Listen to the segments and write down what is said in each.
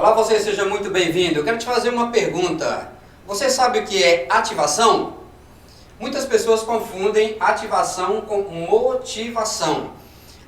Olá, você seja muito bem-vindo. Eu quero te fazer uma pergunta. Você sabe o que é ativação? Muitas pessoas confundem ativação com motivação.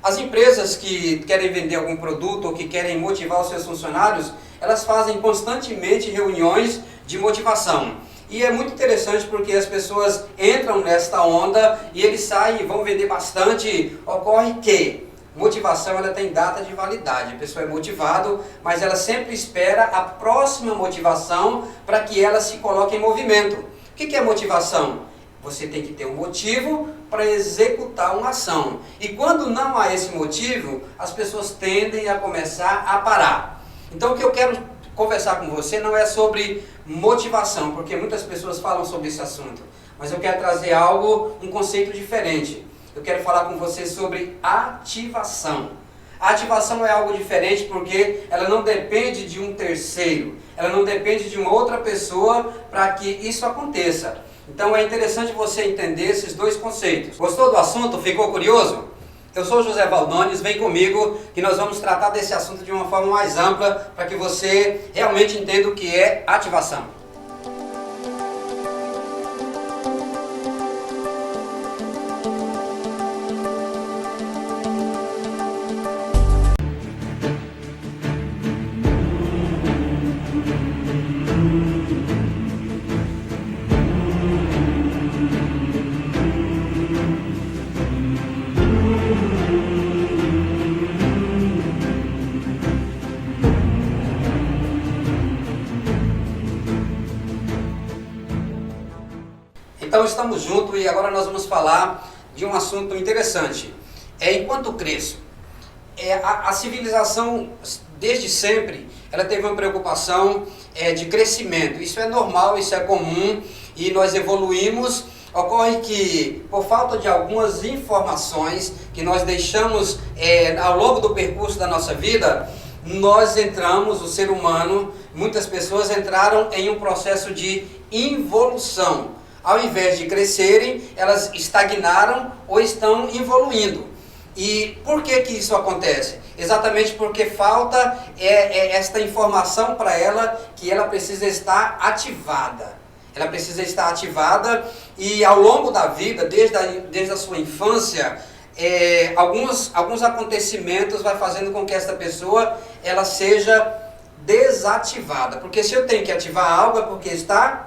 As empresas que querem vender algum produto ou que querem motivar os seus funcionários, elas fazem constantemente reuniões de motivação. E é muito interessante porque as pessoas entram nesta onda e eles saem e vão vender bastante. Ocorre que motivação ela tem data de validade. A pessoa é motivada, mas ela sempre espera a próxima motivação para que ela se coloque em movimento. O que é motivação? Você tem que ter um motivo para executar uma ação. E quando não há esse motivo, as pessoas tendem a começar a parar. Então o que eu quero conversar com você não é sobre motivação, porque muitas pessoas falam sobre esse assunto. Mas eu quero trazer um conceito diferente. Eu quero falar com você sobre ativação. A ativação é algo diferente porque ela não depende de um terceiro. Ela não depende de uma outra pessoa para que isso aconteça. Então é interessante você entender esses dois conceitos. Gostou do assunto? Ficou curioso? Eu sou José Valdones, vem comigo que nós vamos tratar desse assunto de uma forma mais ampla para que você realmente entenda o que é ativação. Então estamos juntos e agora nós vamos falar de um assunto interessante. Enquanto cresço, a civilização desde sempre ela teve uma preocupação de crescimento. Isso é normal, isso é comum e nós evoluímos. Ocorre que por falta de algumas informações que nós deixamos ao longo do percurso da nossa vida, nós entramos, o ser humano, muitas pessoas entraram em um processo de involução. Ao invés de crescerem, elas estagnaram ou estão evoluindo. E por que isso acontece? Exatamente porque falta esta informação para ela que ela precisa estar ativada. Ela precisa estar ativada e ao longo da vida, desde a sua infância, alguns acontecimentos vai fazendo com que esta pessoa ela seja desativada. Porque se eu tenho que ativar algo é porque está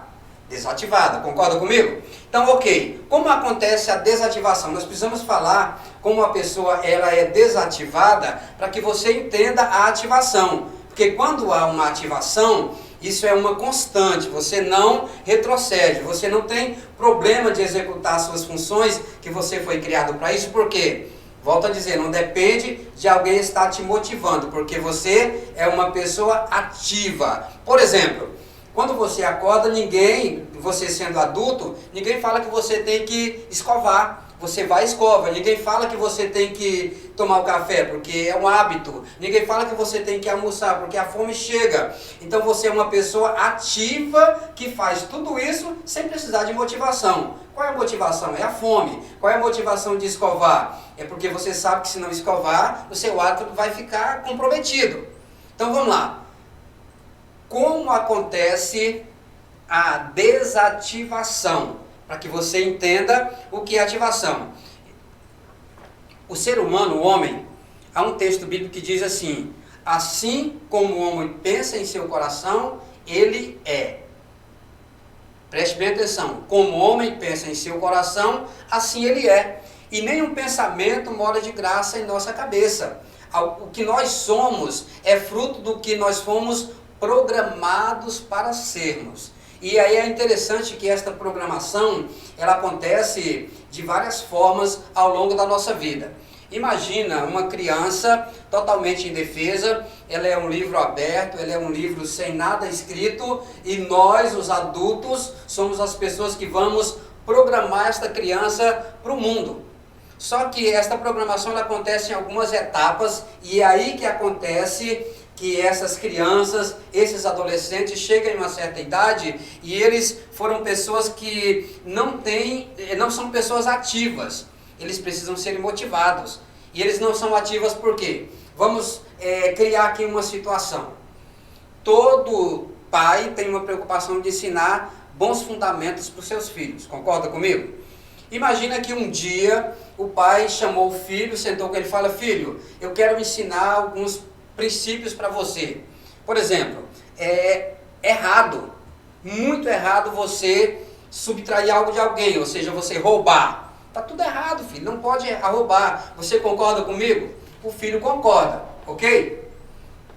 desativada, concorda comigo? Então, ok, como acontece a desativação? Nós precisamos falar como a pessoa ela é desativada para que você entenda a ativação. Porque quando há uma ativação, isso é uma constante, você não retrocede, você não tem problema de executar suas funções que você foi criado para isso, por quê? Volto a dizer, não depende de alguém estar te motivando, porque você é uma pessoa ativa. Por exemplo, quando você acorda, você sendo adulto, ninguém fala que você tem que escovar. Você vai e escova. Ninguém fala que você tem que tomar o café, porque é um hábito. Ninguém fala que você tem que almoçar, porque a fome chega. Então você é uma pessoa ativa que faz tudo isso sem precisar de motivação. Qual é a motivação? É a fome. Qual é a motivação de escovar? É porque você sabe que se não escovar, o seu hábito vai ficar comprometido. Então vamos lá. Como acontece a desativação? Para que você entenda o que é ativação. O ser humano, o homem, há um texto bíblico que diz assim: assim como o homem pensa em seu coração, ele é. Preste bem atenção. Como o homem pensa em seu coração, assim ele é. E nenhum pensamento mora de graça em nossa cabeça. O que nós somos é fruto do que nós fomos programados para sermos. E aí é interessante que esta programação, ela acontece de várias formas ao longo da nossa vida. Imagina uma criança totalmente indefesa, ela é um livro aberto, ela é um livro sem nada escrito, e nós, os adultos, somos as pessoas que vamos programar esta criança para o mundo. Só que esta programação ela acontece em algumas etapas, e é aí que acontece que essas crianças, esses adolescentes chegam em uma certa idade e eles foram pessoas que não são pessoas ativas. Eles precisam ser motivados. E eles não são ativas por quê? Vamos criar aqui uma situação. todo pai tem uma preocupação de ensinar bons fundamentos para os seus filhos. Concorda comigo? Imagina que um dia o pai chamou o filho, sentou com ele e fala: filho, eu quero ensinar alguns princípios para você. Por exemplo, é errado, muito errado você subtrair algo de alguém, ou seja, você roubar. Tá tudo errado, filho, não pode roubar. Você concorda comigo? O filho concorda, ok?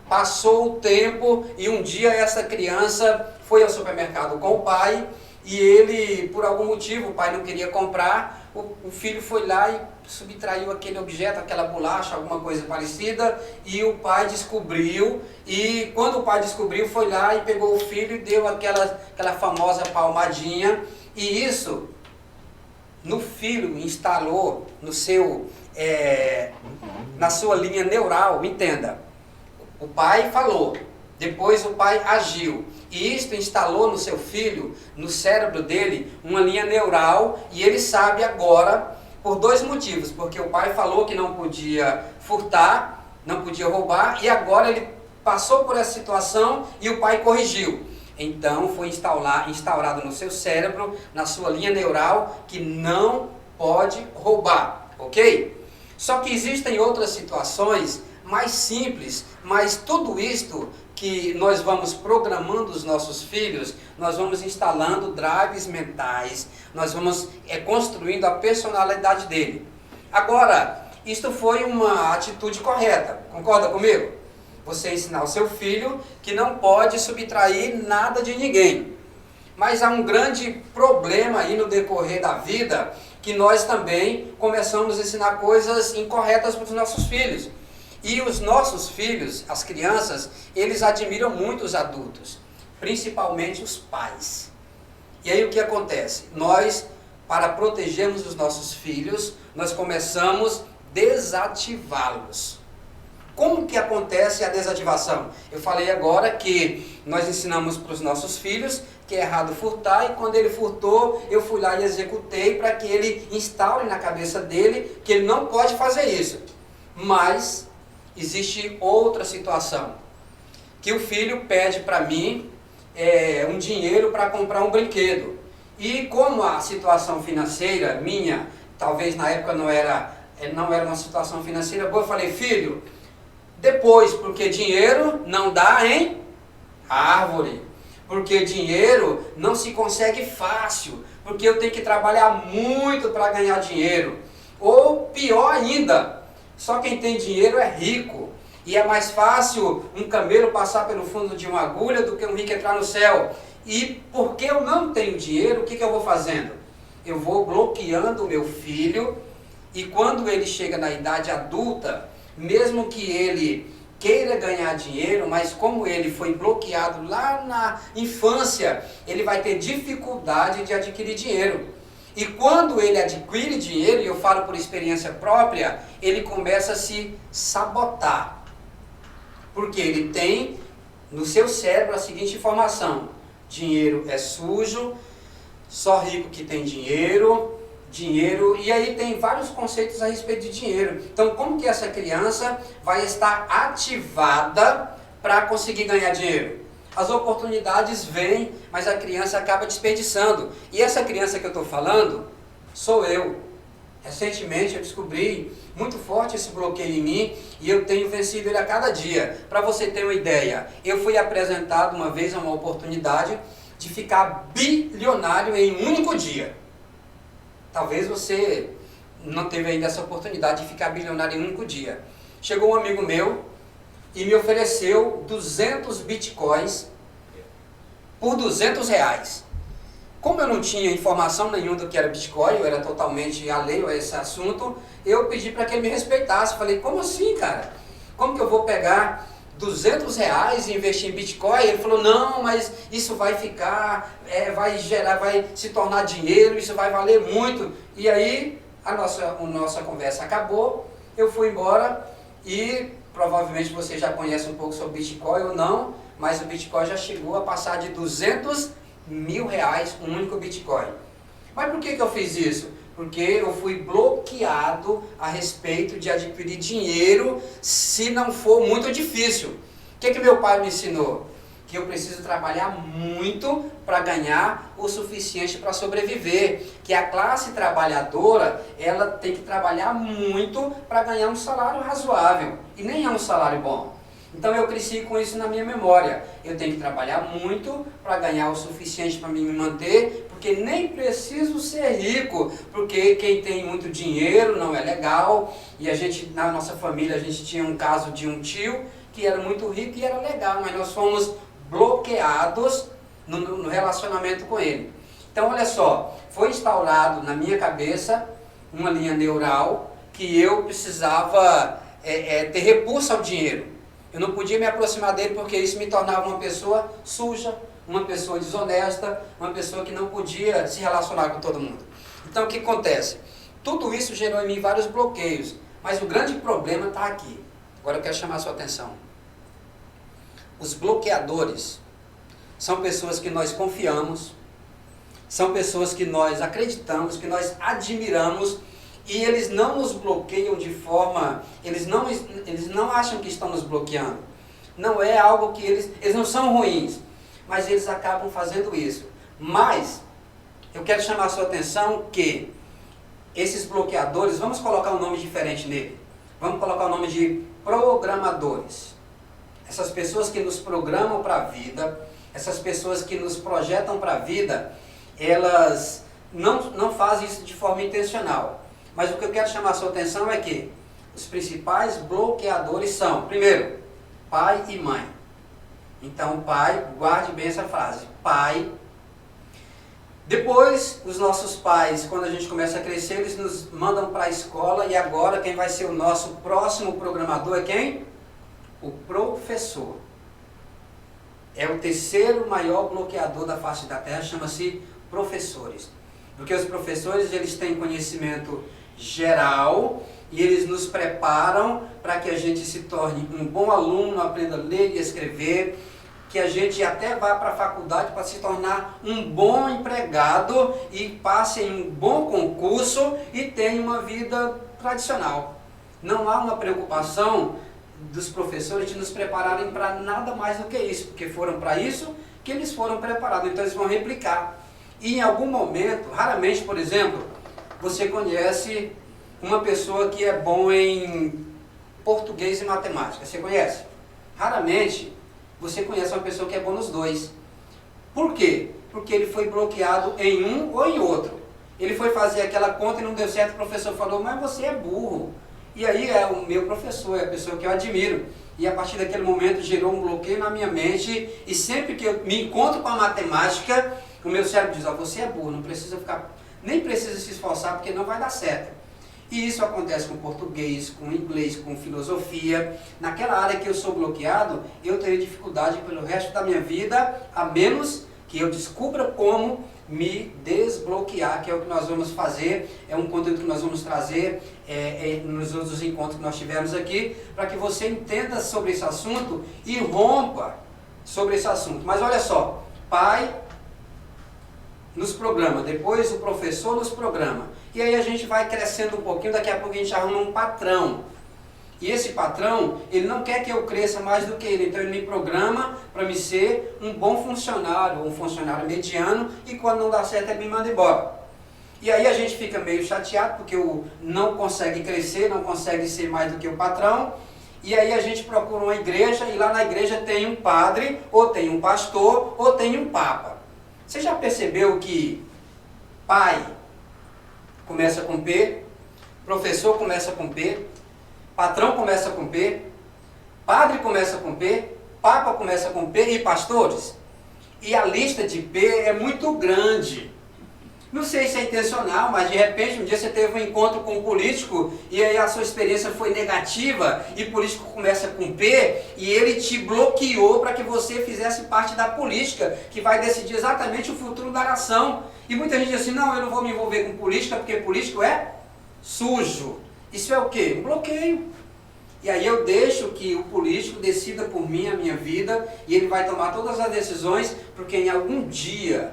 Passou o tempo e um dia essa criança foi ao supermercado com o pai e ele, por algum motivo, o pai não queria comprar, o filho foi lá e subtraiu aquele objeto, aquela bolacha, alguma coisa parecida, e o pai descobriu, e quando o pai descobriu, foi lá e pegou o filho e deu aquela famosa palmadinha, e isso no filho instalou na sua linha neural. Entenda, o pai falou, depois o pai agiu, e isto instalou no seu filho, no cérebro dele, uma linha neural, e ele sabe agora, por dois motivos, porque o pai falou que não podia furtar, não podia roubar, e agora ele passou por essa situação e o pai corrigiu. Então foi instaurado no seu cérebro, na sua linha neural, que não pode roubar, ok? Só que existem outras situações mais simples, mas tudo isto que nós vamos programando os nossos filhos, nós vamos instalando drives mentais, nós vamos construindo a personalidade dele. Agora, isto foi uma atitude correta, concorda comigo? Você ensinar o seu filho que não pode subtrair nada de ninguém. Mas há um grande problema aí no decorrer da vida, que nós também começamos a ensinar coisas incorretas para os nossos filhos. E os nossos filhos, as crianças, eles admiram muito os adultos, principalmente os pais. E aí o que acontece? Nós, para protegermos os nossos filhos, nós começamos a desativá-los. Como que acontece a desativação? Eu falei agora que nós ensinamos para os nossos filhos que é errado furtar, e quando ele furtou, eu fui lá e executei para que ele instaure na cabeça dele que ele não pode fazer isso. Mas existe outra situação, que o filho pede para mim um dinheiro para comprar um brinquedo. E como a situação financeira minha, talvez na época não era uma situação financeira boa, eu falei: filho, depois, porque dinheiro não dá em árvore, porque dinheiro não se consegue fácil, porque eu tenho que trabalhar muito para ganhar dinheiro. Ou pior ainda, só quem tem dinheiro é rico, e é mais fácil um camelo passar pelo fundo de uma agulha do que um rico entrar no céu. E porque eu não tenho dinheiro, o que eu vou fazendo? Eu vou bloqueando o meu filho, e quando ele chega na idade adulta, mesmo que ele queira ganhar dinheiro, mas como ele foi bloqueado lá na infância, ele vai ter dificuldade de adquirir dinheiro. E quando ele adquire dinheiro, e eu falo por experiência própria, ele começa a se sabotar. Porque ele tem no seu cérebro a seguinte informação: dinheiro é sujo, só rico que tem dinheiro, e aí tem vários conceitos a respeito de dinheiro. Então, como que essa criança vai estar ativada para conseguir ganhar dinheiro? As oportunidades vêm, mas a criança acaba desperdiçando. E essa criança que eu estou falando, sou eu. Recentemente eu descobri muito forte esse bloqueio em mim, e eu tenho vencido ele a cada dia. Para você ter uma ideia, eu fui apresentado uma vez a uma oportunidade de ficar bilionário em um único dia. Talvez você não teve ainda essa oportunidade de ficar bilionário em um único dia. Chegou um amigo meu e me ofereceu 200 bitcoins por R$200. Como eu não tinha informação nenhuma do que era bitcoin, eu era totalmente alheio a esse assunto, eu pedi para que ele me respeitasse. Falei: como assim, cara? Como que eu vou pegar R$200 e investir em bitcoin? Ele falou: não, mas isso vai ficar, vai se tornar dinheiro, isso vai valer muito. E aí a nossa conversa acabou, eu fui embora, e provavelmente você já conhece um pouco sobre bitcoin ou não, mas o bitcoin já chegou a passar de R$200 mil um único bitcoin. Mas por que eu fiz isso? Porque eu fui bloqueado a respeito de adquirir dinheiro se não for muito difícil. O que meu pai me ensinou? que eu preciso trabalhar muito para ganhar o suficiente para sobreviver, que a classe trabalhadora, ela tem que trabalhar muito para ganhar um salário razoável, e nem é um salário bom. Então eu cresci com isso na minha memória. Eu tenho que trabalhar muito para ganhar o suficiente para me manter, porque nem preciso ser rico, porque quem tem muito dinheiro não é legal. E a gente, na nossa família, a gente tinha um caso de um tio que era muito rico e era legal, mas nós fomos bloqueados no relacionamento com ele. Então olha só, foi instaurado na minha cabeça uma linha neural que eu precisava ter repulsa ao dinheiro. Eu não podia me aproximar dele porque isso me tornava uma pessoa suja, uma pessoa desonesta, uma pessoa que não podia se relacionar com todo mundo. Então o que acontece? Tudo isso gerou em mim vários bloqueios, mas o grande problema está aqui. Agora eu quero chamar a sua atenção. Os bloqueadores são pessoas que nós confiamos, são pessoas que nós acreditamos, que nós admiramos, e eles não nos bloqueiam de forma, eles não acham que estão nos bloqueando. Não é algo que eles não são ruins, mas eles acabam fazendo isso. Mas, eu quero chamar a sua atenção que esses bloqueadores, vamos colocar um nome diferente nele. Vamos colocar o nome de programadores. Essas pessoas que nos programam para a vida, essas pessoas que nos projetam para a vida, elas não fazem isso de forma intencional. Mas o que eu quero chamar a sua atenção é que os principais bloqueadores são, primeiro, pai e mãe. Então, pai, guarde bem essa frase, pai. Depois, os nossos pais, quando a gente começa a crescer, eles nos mandam para a escola, e agora quem vai ser o nosso próximo programador é quem? O professor. É o terceiro maior bloqueador da face da Terra, chama-se professores. Porque os professores, eles têm conhecimento geral e eles nos preparam para que a gente se torne um bom aluno, aprenda a ler e escrever, que a gente até vá para a faculdade para se tornar um bom empregado e passe em um bom concurso e tenha uma vida tradicional. Não há uma preocupação dos professores de nos prepararem para nada mais do que isso, porque foram para isso que eles foram preparados, então eles vão replicar. E em algum momento, raramente, por exemplo, você conhece uma pessoa que é bom em português e matemática. Você conhece? Raramente você conhece uma pessoa que é bom nos dois. Por quê? Porque ele foi bloqueado em um ou em outro. Ele foi fazer aquela conta e não deu certo, o professor falou, mas você é burro. E aí é o meu professor, é a pessoa que eu admiro. E a partir daquele momento gerou um bloqueio na minha mente, e sempre que eu me encontro com a matemática, o meu cérebro diz, você é burro, não precisa ficar, nem precisa se esforçar porque não vai dar certo. E isso acontece com português, com inglês, com filosofia. Naquela área que eu sou bloqueado, eu terei dificuldade pelo resto da minha vida, a menos que eu descubra como me desbloquear, que é o que nós vamos fazer, é um conteúdo que nós vamos trazer nos outros encontros que nós tivemos aqui, para que você entenda sobre esse assunto e rompa sobre esse assunto. Mas olha só, pai nos programa, depois o professor nos programa, e aí a gente vai crescendo um pouquinho, daqui a pouco a gente arruma um patrão, e esse patrão, ele não quer que eu cresça mais do que ele, então ele me programa para me ser um bom funcionário, um funcionário mediano, e quando não dá certo ele me manda embora. E aí a gente fica meio chateado, porque não consegue crescer, não consegue ser mais do que o patrão, e aí a gente procura uma igreja, e lá na igreja tem um padre, ou tem um pastor, ou tem um papa. Você já percebeu que pai começa com P, professor começa com P, patrão começa com P, padre começa com P, papa começa com P e pastores? E a lista de P é muito grande. Não sei se é intencional, mas de repente um dia você teve um encontro com um político e aí a sua experiência foi negativa e o político começa com P e ele te bloqueou para que você fizesse parte da política, que vai decidir exatamente o futuro da nação. E muita gente diz assim, não, eu não vou me envolver com política porque político é sujo. Isso é o quê? Um bloqueio. E aí eu deixo que o político decida por mim a minha vida e ele vai tomar todas as decisões, porque em algum dia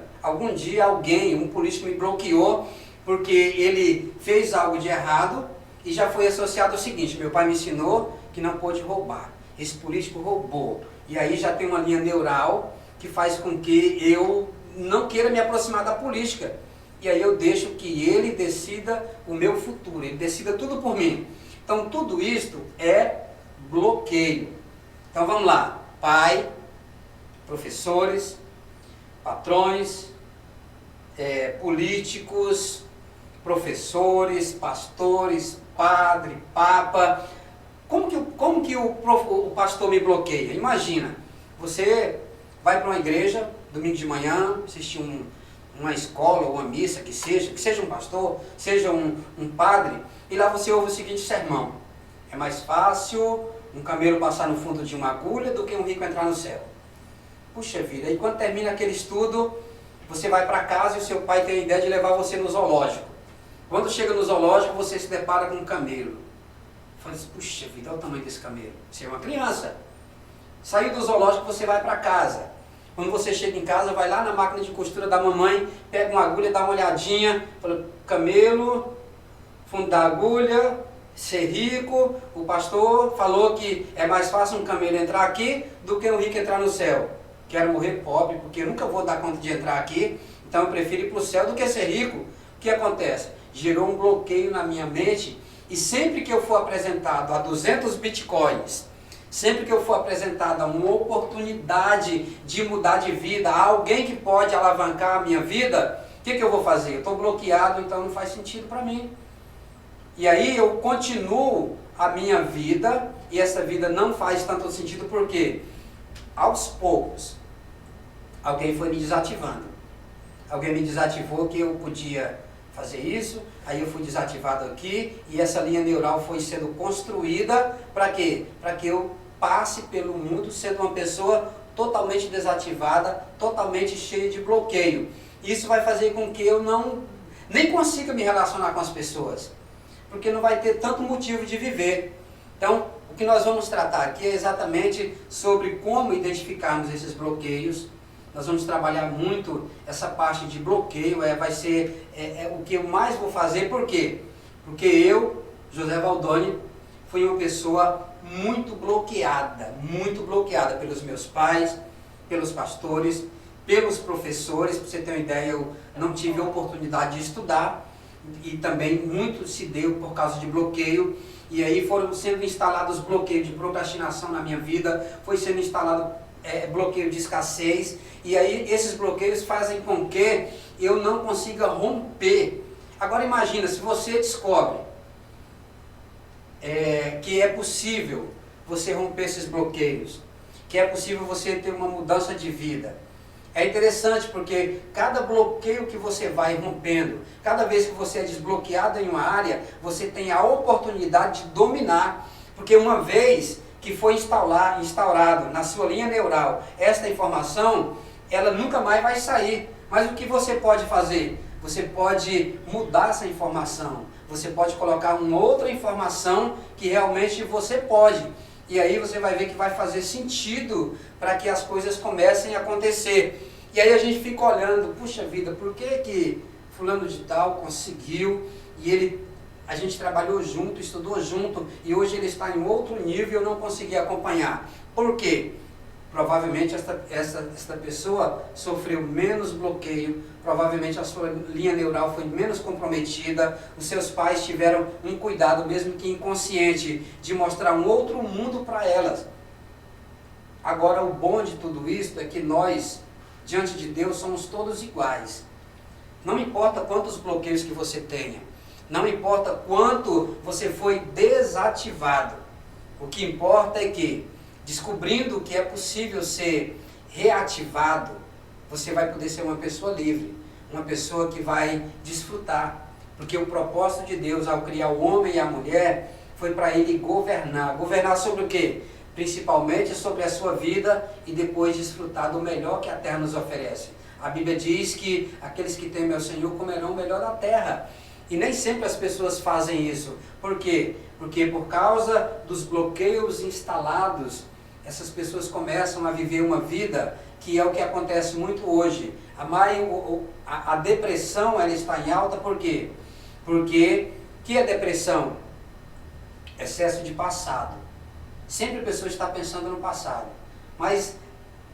alguém, um político me bloqueou porque ele fez algo de errado e já foi associado ao seguinte, meu pai me ensinou que não pode roubar. Esse político roubou E aí já tem uma linha neural que faz com que eu não queira me aproximar da política. E aí eu deixo que ele decida o meu futuro, ele decida tudo por mim. Então tudo isto é bloqueio. Então vamos lá, pai, professores, patrões, políticos, professores, pastores, padre, papa. Como que o pastor me bloqueia? Imagina, você vai para uma igreja, domingo de manhã, assistir uma escola ou uma missa, que seja um pastor, seja um padre, e lá você ouve o seguinte sermão: é mais fácil um camelo passar no fundo de uma agulha do que um rico entrar no céu. Puxa vida, e quando termina aquele estudo, você vai para casa e o seu pai tem a ideia de levar você no zoológico. Quando chega no zoológico, você se depara com um camelo. Fala assim, puxa vida, olha o tamanho desse camelo. Você é uma criança. Saiu do zoológico, você vai para casa. Quando você chega em casa, vai lá na máquina de costura da mamãe, pega uma agulha, dá uma olhadinha, fala, camelo, fundo da agulha, ser rico, o pastor falou que é mais fácil um camelo entrar aqui do que um rico entrar no céu. Quero morrer pobre, porque eu nunca vou dar conta de entrar aqui, então eu prefiro ir para o céu do que ser rico. O que acontece? Gerou um bloqueio na minha mente, e sempre que eu for apresentado a 200 bitcoins, sempre que eu for apresentado a uma oportunidade de mudar de vida, a alguém que pode alavancar a minha vida, o que eu vou fazer? Eu estou bloqueado, então não faz sentido para mim. E aí eu continuo a minha vida, e essa vida não faz tanto sentido, porque aos poucos alguém foi me desativando. Alguém me desativou que eu podia fazer isso, aí eu fui desativado aqui, e essa linha neural foi sendo construída para quê? Para que eu passe pelo mundo sendo uma pessoa totalmente desativada, totalmente cheia de bloqueio. Isso vai fazer com que eu nem consiga me relacionar com as pessoas, porque não vai ter tanto motivo de viver. Então, o que nós vamos tratar aqui é exatamente sobre como identificarmos esses bloqueios. Nós vamos trabalhar muito essa parte de bloqueio, vai ser o que eu mais vou fazer. Por quê? Porque eu, José Valdoni, fui uma pessoa muito bloqueada pelos meus pais, pelos pastores, pelos professores. Para você ter uma ideia, eu não tive a oportunidade de estudar, e também muito se deu por causa de bloqueio. E aí foram sendo instalados bloqueios de procrastinação na minha vida, foi sendo instalado bloqueio de escassez, e aí esses bloqueios fazem com que eu não consiga romper. Agora imagina, se você descobre que é possível você romper esses bloqueios, que é possível você ter uma mudança de vida. É interessante porque cada bloqueio que você vai rompendo, cada vez que você é desbloqueado em uma área, você tem a oportunidade de dominar, porque uma vez que foi instaurado na sua linha neural esta informação, ela nunca mais vai sair. Mas o que você pode fazer? Você pode mudar essa informação, você pode colocar uma outra informação que realmente você pode. E aí você vai ver que vai fazer sentido para que as coisas comecem a acontecer. E aí a gente fica olhando, puxa vida, por que fulano de tal conseguiu, e a gente trabalhou junto, estudou junto, e hoje ele está em outro nível e eu não consegui acompanhar. Por quê? Provavelmente esta pessoa sofreu menos bloqueio, provavelmente a sua linha neural foi menos comprometida, os seus pais tiveram um cuidado, mesmo que inconsciente, de mostrar um outro mundo para elas. Agora, o bom de tudo isso é que nós, diante de Deus, somos todos iguais. Não importa quantos bloqueios que você tenha, não importa quanto você foi desativado, o que importa é que, descobrindo que é possível ser reativado, você vai poder ser uma pessoa livre, uma pessoa que vai desfrutar, porque o propósito de Deus ao criar o homem e a mulher foi para ele governar sobre o quê? Principalmente sobre a sua vida, e depois desfrutar do melhor que a terra nos oferece. A Bíblia diz que aqueles que temem ao Senhor comerão o melhor da terra. E nem sempre as pessoas fazem isso. Por quê? Porque por causa dos bloqueios instalados, essas pessoas começam a viver uma vida que é o que acontece muito hoje. A depressão, ela está em alta, por quê? Porque que é depressão? Excesso de passado. Sempre a pessoa está pensando no passado. Mas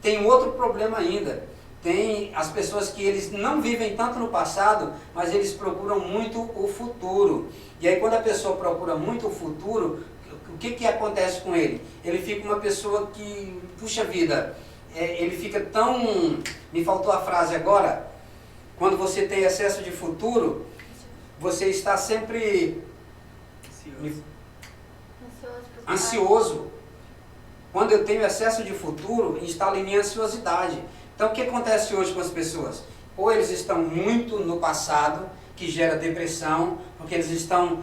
tem outro problema ainda. Tem as pessoas que eles não vivem tanto no passado, mas eles procuram muito o futuro. E aí quando a pessoa procura muito o futuro, o que acontece com ele? Ele fica uma pessoa que, puxa vida, ele fica tão... Me faltou a frase agora. Quando você tem excesso de futuro, você está sempre ansioso. Quando eu tenho excesso de futuro, instala em mim a ansiosidade. Então o que acontece hoje com as pessoas? Ou eles estão muito no passado, que gera depressão, porque eles estão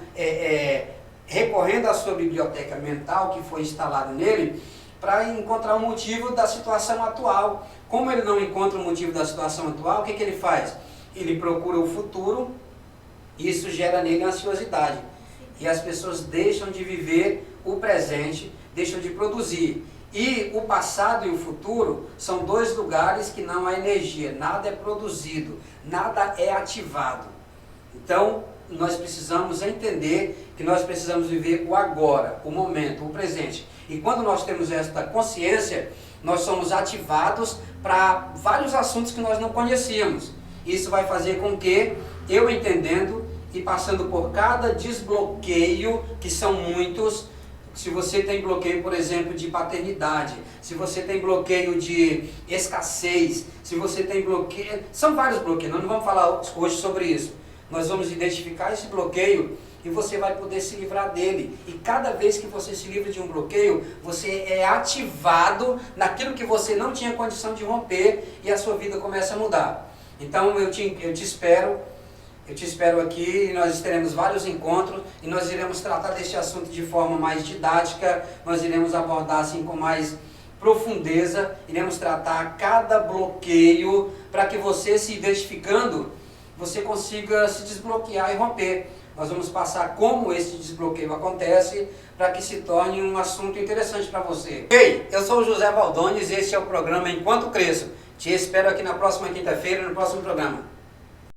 recorrendo à sua biblioteca mental que foi instalada nele, para encontrar o motivo da situação atual. Como ele não encontra o motivo da situação atual, o que ele faz? Ele procura o futuro, e isso gera nele ansiosidade. E as pessoas deixam de viver o presente, deixam de produzir. E o passado e o futuro são dois lugares que não há energia, nada é produzido, nada é ativado. Então, nós precisamos entender que nós precisamos viver o agora, o momento, o presente. E quando nós temos esta consciência, nós somos ativados para vários assuntos que nós não conhecíamos. Isso vai fazer com que, eu entendendo e passando por cada desbloqueio, que são muitos, se você tem bloqueio, por exemplo, de paternidade, se você tem bloqueio de escassez, se você tem bloqueio... São vários bloqueios, nós não vamos falar hoje sobre isso. Nós vamos identificar esse bloqueio e você vai poder se livrar dele. E cada vez que você se livra de um bloqueio, você é ativado naquilo que você não tinha condição de romper e a sua vida começa a mudar. Então eu te espero aqui, e nós teremos vários encontros e nós iremos tratar deste assunto de forma mais didática, nós iremos abordar assim com mais profundeza, iremos tratar cada bloqueio para que você, se identificando, você consiga se desbloquear e romper. Nós vamos passar como esse desbloqueio acontece para que se torne um assunto interessante para você. Ei, eu sou o José Valdones e este é o programa Enquanto Cresço. Te espero aqui na próxima quinta-feira, no próximo programa.